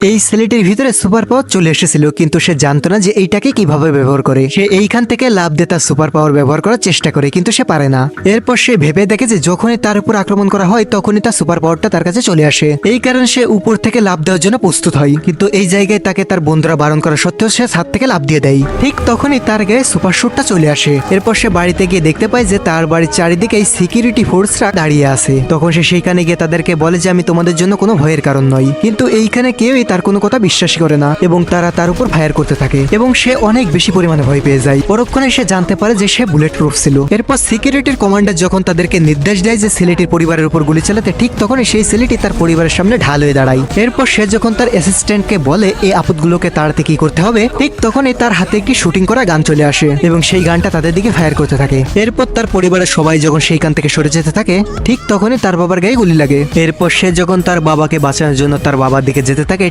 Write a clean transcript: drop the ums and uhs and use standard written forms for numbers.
এই ছেলেটির ভিতরে সুপার পাওয়ার চলে এসেছিল, কিন্তু সে জানতো না যে এইটাকে কিভাবে ব্যবহার করে। সে এইখান থেকে লাভ দিয়ে তার সুপার পাওয়ার ব্যবহার করার চেষ্টা করে, কিন্তু সে পারে না। এরপর সে ভেবে দেখে যে যখনই তার উপর আক্রমণ করা হয় তখনই তার সুপার পাওয়ারটা তার কাছে চলে আসে। এই কারণে সে উপর থেকে লাভ দেওয়ার জন্য প্রস্তুত হয়, কিন্তু এই জায়গায় তাকে তার বন্ধুরা বারণ করা সত্ত্বেও সে ছাদ থেকে লাভ দিয়ে দেয়। ঠিক তখনই তার গায়ে সুপার শুটটা চলে আসে। এরপর সে বাড়িতে গিয়ে দেখতে পায় যে তার বাড়ির চারিদিকে এই সিকিউরিটি ফোর্সরা দাঁড়িয়ে আছে। তখন সে সেইখানে গিয়ে তাদেরকে বলে যে আমি তোমাদের জন্য কোনো ভয়ের কারণ নয়, কিন্তু এইখানে কেউই তার কোনো কথা বিশ্বাস করে না এবং তারা তার উপর ফায়ার করতে থাকে এবং সে অনেক বেশি পরিমাণে ভয় পেয়ে যায়। পরক্ষণে সে জানতে পারে যে সে বুলেট প্রুফ ছিল। এরপর সিকিউরিটির কমান্ডার যখন তাদেরকে নির্দেশ দেয় যে ছেলেটির পরিবারের উপর গুলি চালাতে, ঠিক তখনই সেই ছেলেটি তার পরিবারের সামনে ঢাল হয়ে দাঁড়ায়। এরপর সে যখন তার অ্যাসিস্ট্যান্টকে বলে এই আপদগুলোকে তাড়াতে কি করতে হবে, ঠিক তখনই তার হাতে একটি শুটিং করা গান চলে আসে এবং সেই গানটা তাদের দিকে ফায়ার করতে থাকে। এরপর তার পরিবারের সবাই যখন সেই গান থেকে সরে যেতে থাকে, ঠিক তখনই তার বাবার গায়ে গুলি লাগে। এরপর সে যখন তার বাবাকে বাঁচানোর জন্য তার বাবার দিকে যেতে থাকে,